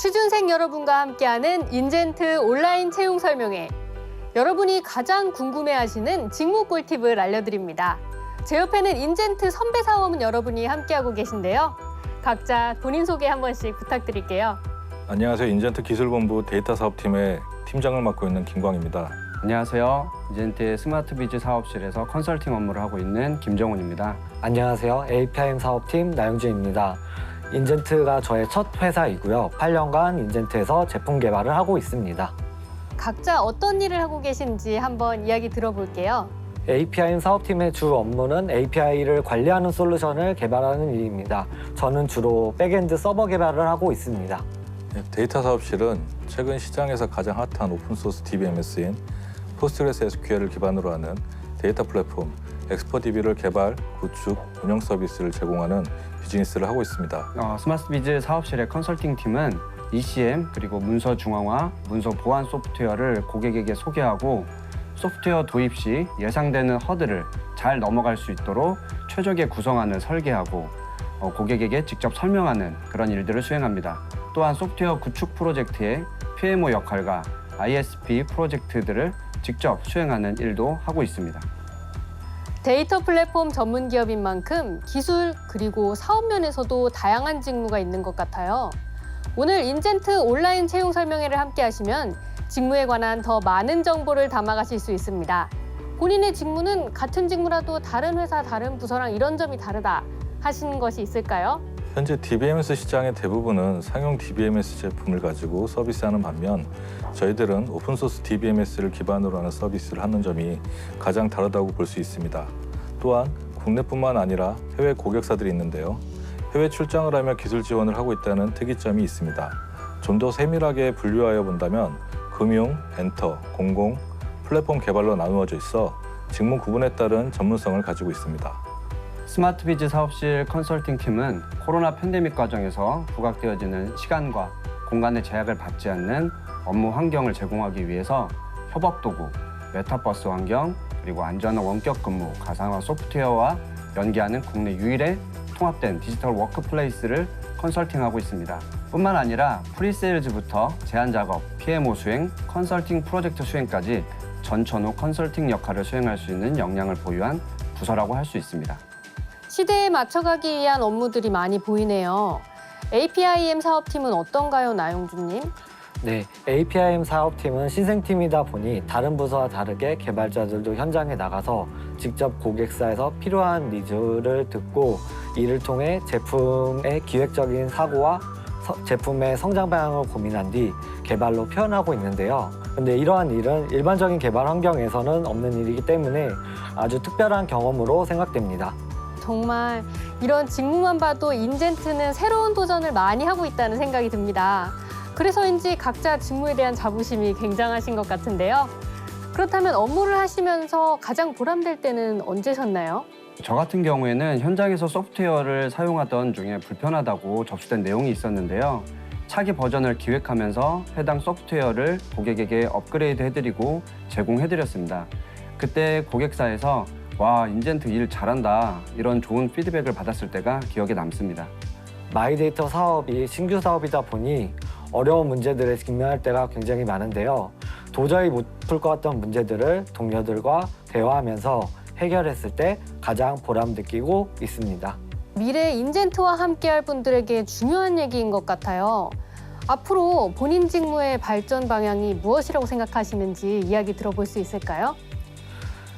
취준생 여러분과 함께하는 인젠트 온라인 채용 설명회. 여러분이 가장 궁금해하시는 직무 꿀팁을 알려드립니다. 제 옆에는 인젠트 선배 사원 여러분이 함께하고 계신데요. 각자 본인 소개 한 번씩 부탁드릴게요. 안녕하세요. 인젠트 기술본부 데이터 사업팀의 팀장을 맡고 있는 김광입니다. 안녕하세요. 인젠트의 스마트비즈 사업실에서 컨설팅 업무를 하고 있는 김정훈입니다. 안녕하세요. APIM 사업팀 나영준입니다. 인젠트가 저의 첫 회사이고요. 8년간 인젠트에서 제품 개발을 하고 있습니다. 각자 어떤 일을 하고 계신지 한번 이야기 들어볼게요. APIM 사업팀의 주 업무는 API를 관리하는 솔루션을 개발하는 일입니다. 저는 주로 백엔드 서버 개발을 하고 있습니다. 데이터 사업실은 최근 시장에서 가장 핫한 오픈소스 DBMS인 포스트그레스 SQL을 기반으로 하는 데이터 플랫폼 엑스퍼DB를 개발, 구축, 운영 서비스를 제공하는 비즈니스를 하고 있습니다. 스마트비즈 사업실의 컨설팅 팀은 ECM 그리고 문서 중앙화, 문서 보안 소프트웨어를 고객에게 소개하고 소프트웨어 도입 시 예상되는 허들을 잘 넘어갈 수 있도록 최적의 구성안을 설계하고 고객에게 직접 설명하는 그런 일들을 수행합니다. 또한 소프트웨어 구축 프로젝트의 PMO 역할과 ISP 프로젝트들을 직접 수행하는 일도 하고 있습니다. 데이터 플랫폼 전문 기업인 만큼 기술 그리고 사업 면에서도 다양한 직무가 있는 것 같아요. 오늘 인젠트 온라인 채용 설명회를 함께 하시면 직무에 관한 더 많은 정보를 담아가실 수 있습니다. 본인의 직무는 같은 직무라도 다른 회사, 다른 부서랑 이런 점이 다르다 하시는 것이 있을까요? 현재 DBMS 시장의 대부분은 상용 DBMS 제품을 가지고 서비스하는 반면 저희들은 오픈소스 DBMS를 기반으로 하는 서비스를 하는 점이 가장 다르다고 볼 수 있습니다. 또한 국내뿐만 아니라 해외 고객사들이 있는데요. 해외 출장을 하며 기술 지원을 하고 있다는 특이점이 있습니다. 좀 더 세밀하게 분류하여 본다면 금융, 엔터, 공공, 플랫폼 개발로 나누어져 있어 직무 구분에 따른 전문성을 가지고 있습니다. 스마트비즈 사업실 컨설팅 팀은 코로나 팬데믹 과정에서 부각되어지는 시간과 공간의 제약을 받지 않는 업무 환경을 제공하기 위해서 협업 도구, 메타버스 환경, 그리고 안전한 원격 근무, 가상화 소프트웨어와 연계하는 국내 유일의 통합된 디지털 워크플레이스를 컨설팅하고 있습니다. 뿐만 아니라 프리세일즈부터 제안 작업, PMO 수행, 컨설팅 프로젝트 수행까지 전천후 컨설팅 역할을 수행할 수 있는 역량을 보유한 부서라고 할 수 있습니다. 시대에 맞춰가기 위한 업무들이 많이 보이네요. APIM 사업팀은 어떤가요, 나영준님? 네, APIM 사업팀은 신생팀이다 보니 다른 부서와 다르게 개발자들도 현장에 나가서 직접 고객사에서 필요한 니즈를 듣고 이를 통해 제품의 기획적인 사고와 제품의 성장 방향을 고민한 뒤 개발로 표현하고 있는데요. 근데 이러한 일은 일반적인 개발 환경에서는 없는 일이기 때문에 아주 특별한 경험으로 생각됩니다. 정말 이런 직무만 봐도 인젠트는 새로운 도전을 많이 하고 있다는 생각이 듭니다. 그래서인지 각자 직무에 대한 자부심이 굉장하신 것 같은데요. 그렇다면 업무를 하시면서 가장 보람될 때는 언제셨나요? 저 같은 경우에는 현장에서 소프트웨어를 사용하던 중에 불편하다고 접수된 내용이 있었는데요. 차기 버전을 기획하면서 해당 소프트웨어를 고객에게 업그레이드 해드리고 제공해드렸습니다. 그때 고객사에서 와, 인젠트 일 잘한다 이런 좋은 피드백을 받았을 때가 기억에 남습니다. 마이데이터 사업이 신규 사업이다 보니 어려운 문제들에 직면할 때가 굉장히 많은데요. 도저히 못 풀 것 같던 문제들을 동료들과 대화하면서 해결했을 때 가장 보람 느끼고 있습니다. 미래 인젠트와 함께할 분들에게 중요한 얘기인 것 같아요. 앞으로 본인 직무의 발전 방향이 무엇이라고 생각하시는지 이야기 들어볼 수 있을까요?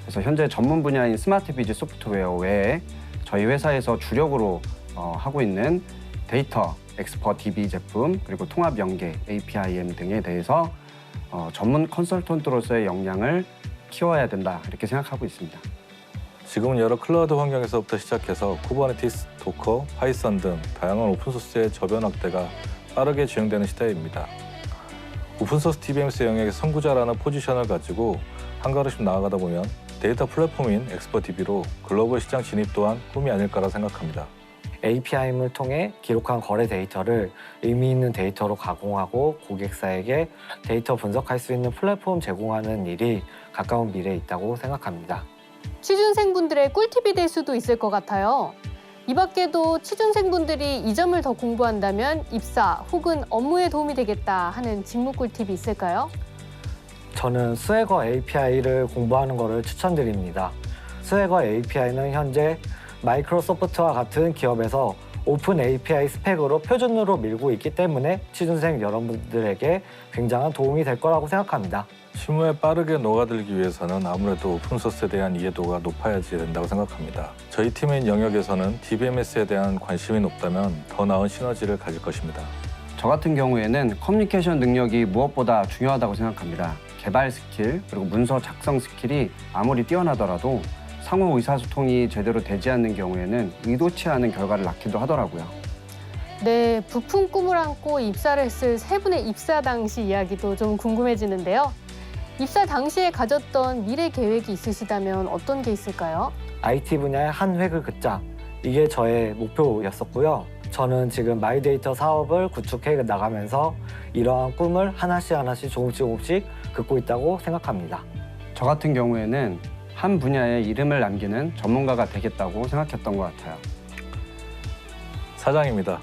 그래서 현재 전문 분야인 스마트비즈 소프트웨어 외에 저희 회사에서 주력으로 하고 있는 데이터, 엑스퍼DB 제품, 그리고 통합 연계, APIM 등에 대해서 전문 컨설턴트로서의 역량을 키워야 된다 이렇게 생각하고 있습니다. 지금은 여러 클라우드 환경에서부터 시작해서 쿠버네티스, 도커, 파이썬 등 다양한 오픈소스의 저변 확대가 빠르게 진행되는 시대입니다. 오픈소스 DBMS 영역의 선구자라는 포지션을 가지고 한 걸음씩 나아가다 보면 데이터 플랫폼인 엑스퍼DB로 글로벌 시장 진입 또한 꿈이 아닐까라 생각합니다. APIM을 통해 기록한 거래 데이터를 의미 있는 데이터로 가공하고 고객사에게 데이터 분석할 수 있는 플랫폼 제공하는 일이 가까운 미래에 있다고 생각합니다. 취준생분들의 꿀팁이 될 수도 있을 것 같아요. 이 밖에도 취준생분들이 이 점을 더 공부한다면 입사 혹은 업무에 도움이 되겠다 하는 직무 꿀팁이 있을까요? 저는 스웨거 API를 공부하는 것을 추천드립니다. 스웨거 API는 현재 마이크로소프트와 같은 기업에서 오픈 API 스펙으로 표준으로 밀고 있기 때문에 취준생 여러분들에게 굉장한 도움이 될 거라고 생각합니다. 실무에 빠르게 녹아들기 위해서는 아무래도 오픈소스에 대한 이해도가 높아야지 된다고 생각합니다. 저희 팀의 영역에서는 DBMS에 대한 관심이 높다면 더 나은 시너지를 가질 것입니다. 저 같은 경우에는 커뮤니케이션 능력이 무엇보다 중요하다고 생각합니다. 개발 스킬 그리고 문서 작성 스킬이 아무리 뛰어나더라도 상호 의사소통이 제대로 되지 않는 경우에는 의도치 않은 결과를 낳기도 하더라고요. 네, 부푼 꿈을 안고 입사를 했을 세 분의 입사 당시 이야기도 좀 궁금해지는데요. 입사 당시에 가졌던 미래 계획이 있으시다면 어떤 게 있을까요? IT 분야의 한 획을 긋자. 이게 저의 목표였었고요. 저는 지금 마이데이터 사업을 구축해 나가면서 이러한 꿈을 하나씩 조금씩 긋고 있다고 생각합니다. 저 같은 경우에는 한 분야에 이름을 남기는 전문가가 되겠다고 생각했던 것 같아요. 사장입니다.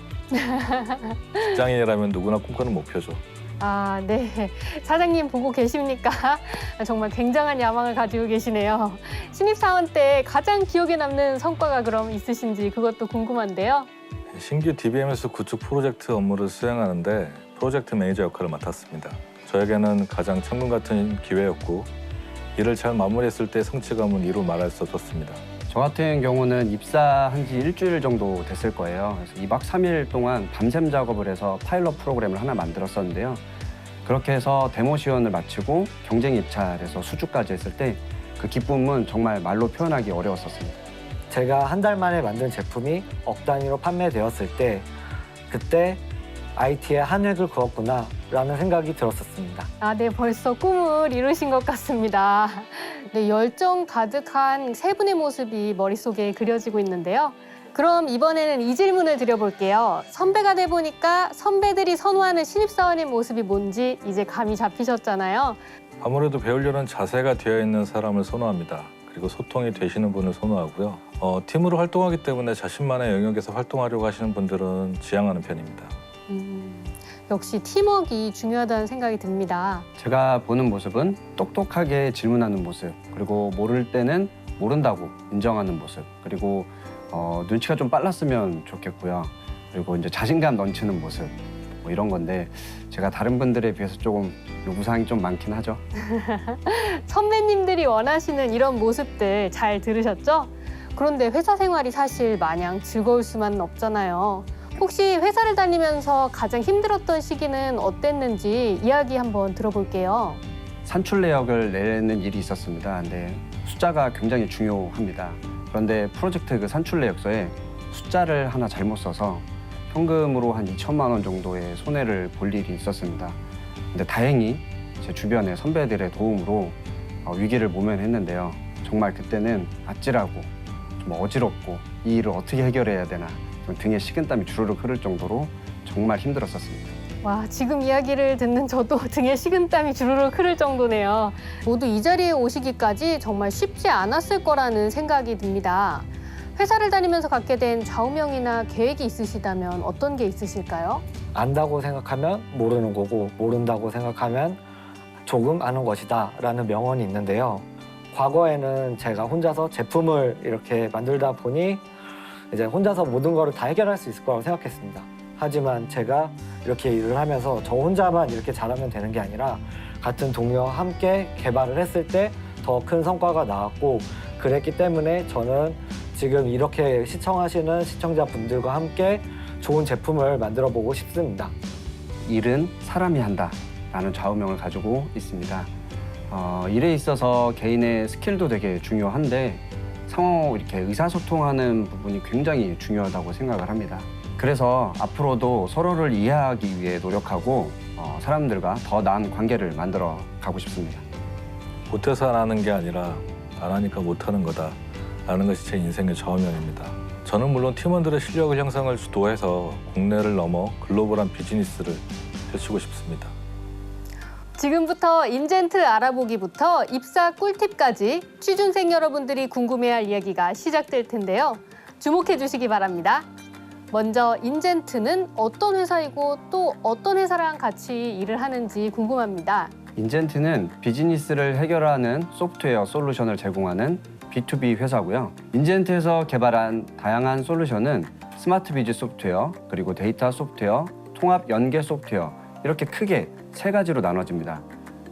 직장인이라면 누구나 꿈꾸는 목표죠. 아, 네. 사장님 보고 계십니까? 정말 굉장한 야망을 가지고 계시네요. 신입사원 때 가장 기억에 남는 성과가 그럼 있으신지 그것도 궁금한데요. 신규 DBMS 구축 프로젝트 업무를 수행하는데 프로젝트 매니저 역할을 맡았습니다. 저에게는 가장 천금 같은 기회였고 일을 잘 마무리했을 때 성취감은 이루 말할 수 없었습니다. 저 같은 경우는 입사한 지 일주일 정도 됐을 거예요. 그래서 2박 3일 동안 밤샘 작업을 해서 파일럿 프로그램을 하나 만들었었는데요. 그렇게 해서 데모 시연을 마치고 경쟁 입찰에서 수주까지 했을 때 그 기쁨은 정말 말로 표현하기 어려웠었습니다. 제가 한 달 만에 만든 제품이 억 단위로 판매되었을 때 그때 IT에 한 획을 그었구나 라는 생각이 들었었습니다. 아, 네. 벌써 꿈을 이루신 것 같습니다. 네, 열정 가득한 세 분의 모습이 머릿속에 그려지고 있는데요. 그럼 이번에는 이 질문을 드려볼게요. 선배가 돼보니까 선배들이 선호하는 신입사원의 모습이 뭔지 이제 감이 잡히셨잖아요. 아무래도 배우려는 자세가 되어 있는 사람을 선호합니다. 그리고 소통이 되시는 분을 선호하고요. 팀으로 활동하기 때문에 자신만의 영역에서 활동하려고 하시는 분들은 지향하는 편입니다. 역시 팀워크가 중요하다는 생각이 듭니다. 제가 보는 모습은 똑똑하게 질문하는 모습, 그리고 모를 때는 모른다고 인정하는 모습, 그리고 눈치가 좀 빨랐으면 좋겠고요. 그리고 이제 자신감 넘치는 모습, 뭐 이런 건데 제가 다른 분들에 비해서 조금 요구사항이 좀 많긴 하죠. 선배님들이 원하시는 이런 모습들 잘 들으셨죠? 그런데 회사 생활이 사실 마냥 즐거울 수만은 없잖아요. 혹시 회사를 다니면서 가장 힘들었던 시기는 어땠는지 이야기 한번 들어볼게요. 산출 내역을 내는 일이 있었습니다. 근데 숫자가 굉장히 중요합니다. 그런데 프로젝트 그 산출 내역서에 숫자를 하나 잘못 써서 현금으로 한 2천만 원 정도의 손해를 볼 일이 있었습니다. 근데 다행히 제 주변의 선배들의 도움으로 위기를 모면했는데요. 정말 그때는 아찔하고 좀 어지럽고 이 일을 어떻게 해결해야 되나 등에 식은땀이 주르륵 흐를 정도로 정말 힘들었었습니다. 와, 지금 이야기를 듣는 저도 등에 식은땀이 주르륵 흐를 정도네요. 모두 이 자리에 오시기까지 정말 쉽지 않았을 거라는 생각이 듭니다. 회사를 다니면서 갖게 된 좌우명이나 계획이 있으시다면 어떤 게 있으실까요? 안다고 생각하면 모르는 거고 모른다고 생각하면 조금 아는 것이다 라는 명언이 있는데요. 과거에는 제가 혼자서 제품을 이렇게 만들다 보니 이제 혼자서 모든 거를 다 해결할 수 있을 거라고 생각했습니다. 하지만 제가 이렇게 일을 하면서 저 혼자만 이렇게 잘하면 되는 게 아니라 같은 동료와 함께 개발을 했을 때 더 큰 성과가 나왔고 그랬기 때문에 저는 지금 이렇게 시청하시는 시청자분들과 함께 좋은 제품을 만들어 보고 싶습니다. 일은 사람이 한다라는 좌우명을 가지고 있습니다. 일에 있어서 개인의 스킬도 되게 중요한데 상호 이렇게 의사소통하는 부분이 굉장히 중요하다고 생각을 합니다. 그래서 앞으로도 서로를 이해하기 위해 노력하고 사람들과 더 나은 관계를 만들어 가고 싶습니다. 못해서 안 하는 게 아니라 안 하니까 못하는 거다 라는 것이 제 인생의 좌우명입니다. 저는 물론 팀원들의 실력을 향상을 주도해서 국내를 넘어 글로벌한 비즈니스를 펼치고 싶습니다. 지금부터 인젠트 알아보기부터 입사 꿀팁까지 취준생 여러분들이 궁금해할 이야기가 시작될 텐데요. 주목해 주시기 바랍니다. 먼저 인젠트는 어떤 회사이고 또 어떤 회사랑 같이 일을 하는지 궁금합니다. 인젠트는 비즈니스를 해결하는 소프트웨어 솔루션을 제공하는 B2B 회사고요. 인젠트에서 개발한 다양한 솔루션은 스마트 비즈 소프트웨어, 그리고 데이터 소프트웨어, 통합 연계 소프트웨어 이렇게 크게 세 가지로 나눠집니다.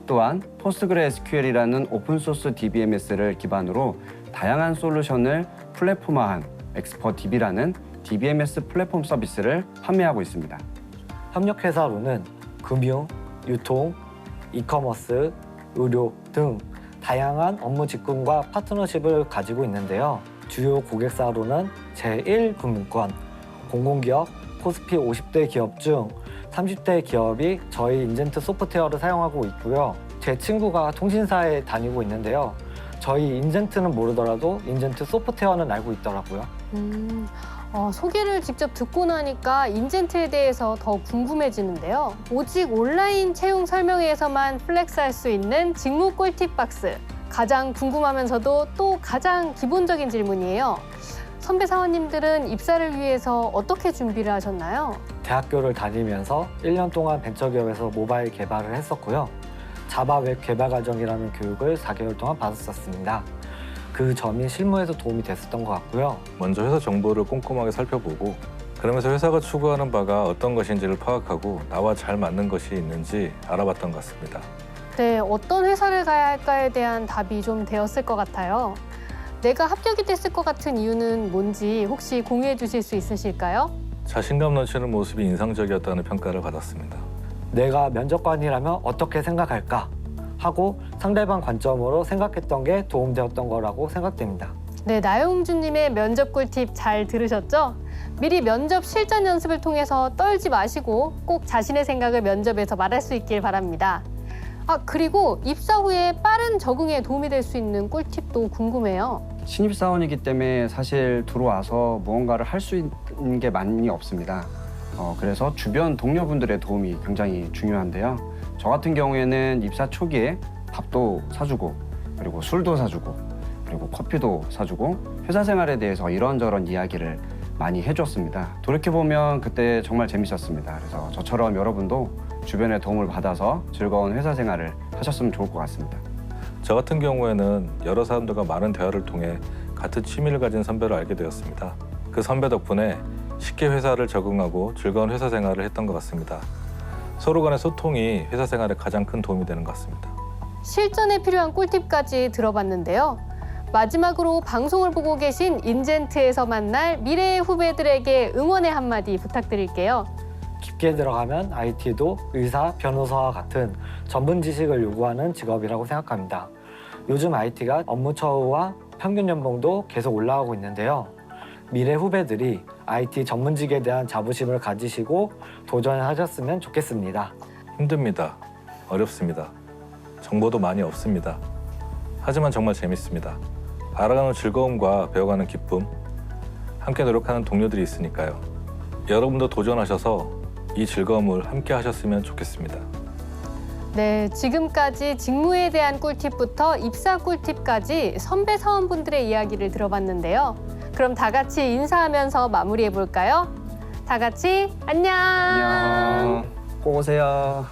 또한 포스트그레SQL이라는 오픈소스 DBMS를 기반으로 다양한 솔루션을 플랫폼화한 엑스퍼DB라는 DBMS 플랫폼 서비스를 판매하고 있습니다. 협력회사로는 금융, 유통, 이커머스, 의료 등 다양한 업무 직군과 파트너십을 가지고 있는데요. 주요 고객사로는 제1금융권, 공공기업, 코스피 50대 기업 중 30대 기업이 저희 인젠트 소프트웨어를 사용하고 있고요. 제 친구가 통신사에 다니고 있는데요. 저희 인젠트는 모르더라도 인젠트 소프트웨어는 알고 있더라고요. 소개를 직접 듣고 나니까 인젠트에 대해서 더 궁금해지는데요. 오직 온라인 채용 설명회에서만 플렉스할 수 있는 직무 꿀팁 박스. 가장 궁금하면서도 또 가장 기본적인 질문이에요. 선배 사원님들은 입사를 위해서 어떻게 준비를 하셨나요? 대학교를 다니면서 1년 동안 벤처기업에서 모바일 개발을 했었고요. 자바 웹 개발 과정이라는 교육을 4개월 동안 받았었습니다. 그 점이 실무에서 도움이 됐었던 것 같고요. 먼저 회사 정보를 꼼꼼하게 살펴보고 그러면서 회사가 추구하는 바가 어떤 것인지를 파악하고 나와 잘 맞는 것이 있는지 알아봤던 것 같습니다. 네, 어떤 회사를 가야 할까에 대한 답이 좀 되었을 것 같아요. 내가 합격이 됐을 것 같은 이유는 뭔지 혹시 공유해 주실 수 있으실까요? 자신감 넘치는 모습이 인상적이었다는 평가를 받았습니다. 내가 면접관이라면 어떻게 생각할까 하고 상대방 관점으로 생각했던 게 도움되었던 거라고 생각됩니다. 네, 나영준님의 면접 꿀팁 잘 들으셨죠? 미리 면접 실전 연습을 통해서 떨지 마시고 꼭 자신의 생각을 면접에서 말할 수 있길 바랍니다. 그리고 입사 후에 빠른 적응에 도움이 될 수 있는 꿀팁도 궁금해요. 신입사원이기 때문에 사실 들어와서 무언가를 할 수 있는 게 많이 없습니다. 그래서 주변 동료분들의 도움이 굉장히 중요한데요. 저 같은 경우에는 입사 초기에 밥도 사주고 그리고 술도 사주고 그리고 커피도 사주고 회사 생활에 대해서 이런저런 이야기를 많이 해줬습니다. 돌이켜보면 그때 정말 재밌었습니다. 그래서 저처럼 여러분도 주변의 도움을 받아서 즐거운 회사 생활을 하셨으면 좋을 것 같습니다. 저 같은 경우에는 여러 사람들과 많은 대화를 통해 같은 취미를 가진 선배를 알게 되었습니다. 그 선배 덕분에 쉽게 회사를 적응하고 즐거운 회사 생활을 했던 것 같습니다. 서로 간의 소통이 회사 생활에 가장 큰 도움이 되는 것 같습니다. 실전에 필요한 꿀팁까지 들어봤는데요. 마지막으로 방송을 보고 계신 인젠트에서 만날 미래의 후배들에게 응원의 한마디 부탁드릴게요. 깊게 들어가면 IT도 의사, 변호사와 같은 전문 지식을 요구하는 직업이라고 생각합니다. 요즘 IT가 업무 처우와 평균 연봉도 계속 올라가고 있는데요. 미래 후배들이 IT 전문직에 대한 자부심을 가지시고 도전하셨으면 좋겠습니다. 힘듭니다. 어렵습니다. 정보도 많이 없습니다. 하지만 정말 재밌습니다. 알아가는 즐거움과 배워가는 기쁨, 함께 노력하는 동료들이 있으니까요. 여러분도 도전하셔서 이 즐거움을 함께 하셨으면 좋겠습니다. 네, 지금까지 직무에 대한 꿀팁부터 입사 꿀팁까지 선배 사원분들의 이야기를 들어봤는데요. 그럼 다 같이 인사하면서 마무리해 볼까요? 다 같이 안녕. 안녕. 꼭 오세요.